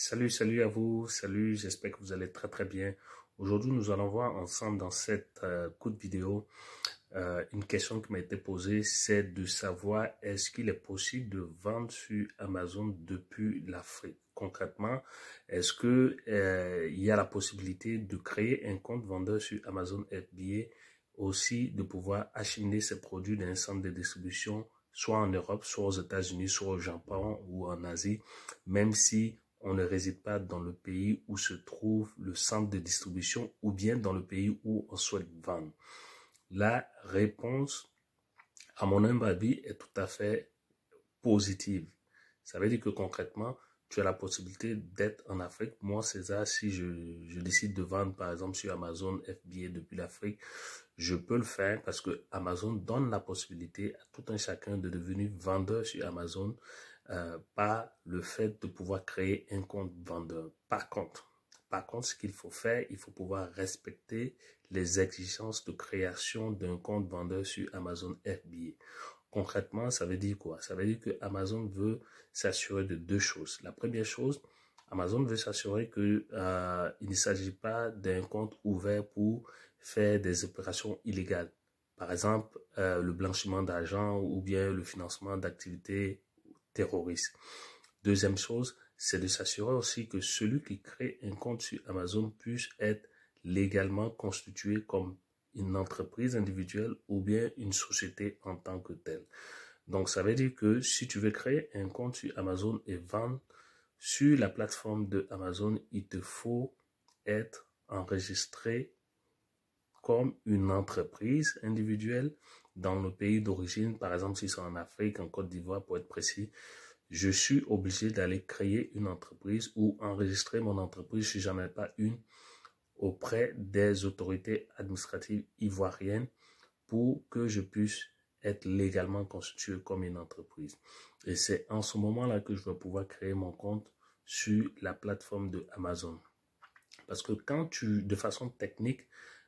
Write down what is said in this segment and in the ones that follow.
Salut à vous, salut, j'espère que vous allez très bien. Aujourd'hui, nous allons voir ensemble dans cette courte vidéo une question qui m'a été posée, c'est de savoir est-ce qu'il est possible de vendre sur Amazon depuis l'Afrique. Concrètement, est-ce que il y a la possibilité de créer un compte vendeur sur Amazon FBA, aussi de pouvoir acheminer ces produits dans un centre de distribution, soit en Europe, soit aux États-Unis, soit au Japon ou en Asie, même si on ne réside pas dans le pays où se trouve le centre de distribution ou bien dans le pays où on souhaite vendre. La réponse, à mon humble avis, est tout à fait positive. Ça veut dire que concrètement, tu as la possibilité d'être en Afrique. Moi, César, si je décide de vendre, par exemple, sur Amazon FBA depuis l'Afrique, je peux le faire parce que Amazon donne la possibilité à tout un chacun de devenir vendeur sur Amazon par le fait de pouvoir créer un compte vendeur. Par contre, ce qu'il faut faire, il faut pouvoir respecter les exigences de création d'un compte vendeur sur Amazon FBA. Concrètement, ça veut dire quoi? Ça veut dire que Amazon veut s'assurer de deux choses. La première chose, Amazon veut s'assurer que il ne s'agit pas d'un compte ouvert pour faire des opérations illégales. Par exemple, le blanchiment d'argent ou bien le financement d'activités terroristes. Deuxième chose, c'est de s'assurer aussi que celui qui crée un compte sur Amazon puisse être légalement constitué comme une entreprise individuelle ou bien une société en tant que telle. Donc, ça veut dire que si tu veux créer un compte sur Amazon et vendre sur la plateforme de Amazon, il te faut être enregistré comme une entreprise individuelle dans le pays d'origine. Par exemple, si c'est en Afrique, en Côte d'Ivoire, pour être précis, je suis obligé d'aller créer une entreprise ou enregistrer mon entreprise si j'en ai pas une auprès des autorités administratives ivoiriennes pour que je puisse être légalement constitué comme une entreprise. Et c'est en ce moment-là que je vais pouvoir créer mon compte sur la plateforme de Amazon. Parce que de façon technique,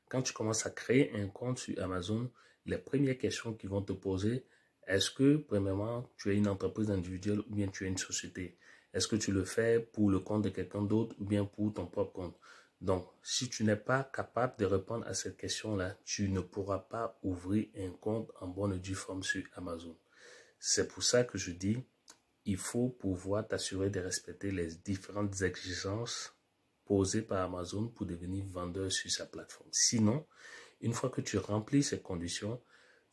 quand tu commences à créer un compte sur Amazon, les premières questions qu'ils vont te poser, est-ce que, premièrement, tu es une entreprise individuelle ou bien tu es une société? Est-ce que tu le fais pour le compte de quelqu'un d'autre ou bien pour ton propre compte? Donc, si tu n'es pas capable de répondre à cette question-là, tu ne pourras pas ouvrir un compte en bonne et due forme sur Amazon. C'est pour ça que je dis, il faut pouvoir t'assurer de respecter les différentes exigences posées par Amazon pour devenir vendeur sur sa plateforme. Sinon, une fois que tu remplis ces conditions,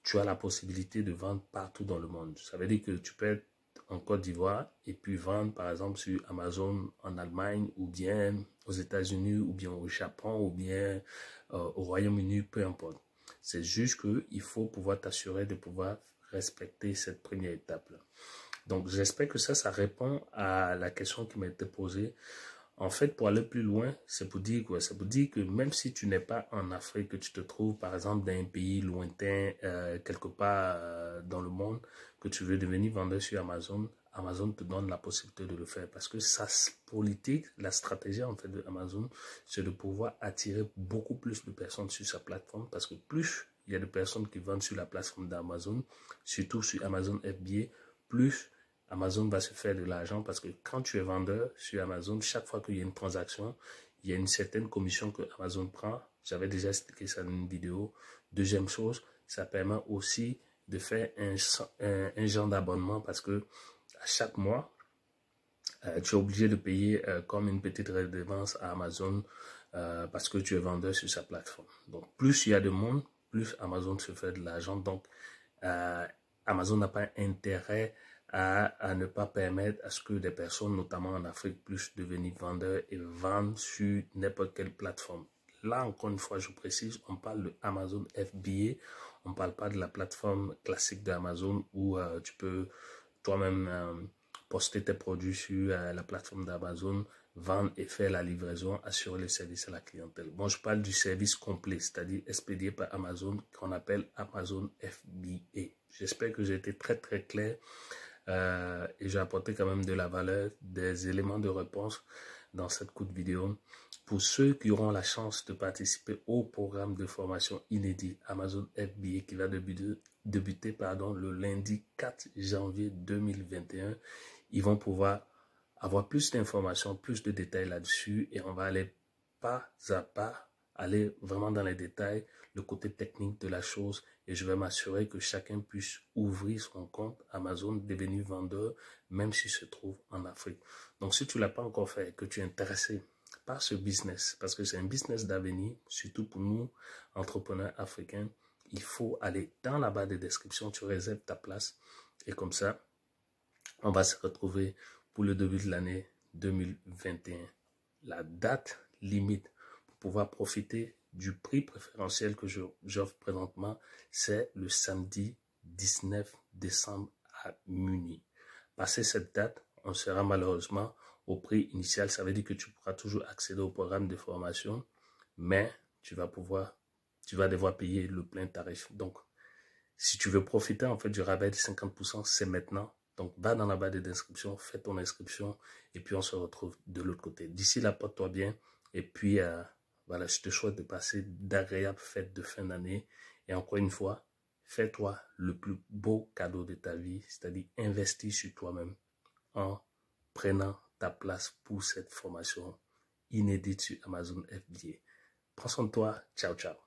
tu as la possibilité de vendre partout dans le monde. Ça veut dire que tu peux être en Côte d'Ivoire et puis vendre par exemple sur Amazon en Allemagne ou bien aux États-Unis ou bien au Japon ou bien au Royaume-Uni, peu importe. C'est juste qu'il faut pouvoir t'assurer de pouvoir respecter cette première étape-là. Donc, j'espère que ça répond à la question qui m'a été posée. En fait, pour aller plus loin, c'est pour dire quoi? C'est pour dire que même si tu n'es pas en Afrique, que tu te trouves par exemple dans un pays lointain, quelque part dans le monde, que tu veux devenir vendeur sur Amazon, Amazon te donne la possibilité de le faire. Parce que sa politique, la stratégie en fait de Amazon, c'est de pouvoir attirer beaucoup plus de personnes sur sa plateforme. Parce que plus il y a de personnes qui vendent sur la plateforme d'Amazon, surtout sur Amazon FBA, plus Amazon va se faire de l'argent parce que quand tu es vendeur sur Amazon, chaque fois qu'il y a une transaction, il y a une certaine commission que Amazon prend. J'avais déjà expliqué ça dans une vidéo. Deuxième chose, ça permet aussi de faire un genre d'abonnement parce que à chaque mois, tu es obligé de payer comme une petite redevance à Amazon parce que tu es vendeur sur sa plateforme. Donc, plus il y a de monde, plus Amazon se fait de l'argent. Donc, Amazon n'a pas intérêt à ne pas permettre à ce que des personnes, notamment en Afrique, puissent devenir vendeurs et vendre sur n'importe quelle plateforme. Là, encore une fois, je précise, on parle de Amazon FBA, on ne parle pas de la plateforme classique d'Amazon où tu peux toi-même poster tes produits sur la plateforme d'Amazon, vendre et faire la livraison, assurer le service à la clientèle. Bon, je parle du service complet, c'est-à-dire expédié par Amazon, qu'on appelle Amazon FBA. J'espère que j'ai été très clair et j'ai apporté quand même de la valeur, des éléments de réponse dans cette courte vidéo. Pour ceux qui auront la chance de participer au programme de formation inédit Amazon FBA qui va débuter le lundi 4 janvier 2021, ils vont pouvoir avoir plus d'informations, plus de détails là-dessus et on va aller pas à pas, aller vraiment dans les détails, le côté technique de la chose et je vais m'assurer que chacun puisse ouvrir son compte Amazon, devenir vendeur, même s'il se trouve en Afrique. Donc, si tu ne l'as pas encore fait et que tu es intéressé par ce business, parce que c'est un business d'avenir, surtout pour nous, entrepreneurs africains, il faut aller dans la barre de description, tu réserves ta place et comme ça, on va se retrouver pour le début de l'année 2021. La date limite pour pouvoir profiter du prix préférentiel que j'offre présentement, c'est le samedi 19 décembre à minuit. Passé cette date, on sera malheureusement au prix initial. Ça veut dire que tu pourras toujours accéder au programme de formation, mais tu vas devoir payer le plein tarif. Donc, si tu veux profiter en fait du rabais de 50%, c'est maintenant. Donc, va dans la barre d'inscription, fais ton inscription et puis on se retrouve de l'autre côté. D'ici là, porte-toi bien et puis voilà, je te souhaite de passer d'agréables fêtes de fin d'année et encore une fois, fais-toi le plus beau cadeau de ta vie, c'est-à-dire investis sur toi-même en prenant ta place pour cette formation inédite sur Amazon FBA. Prends soin de toi, ciao ciao.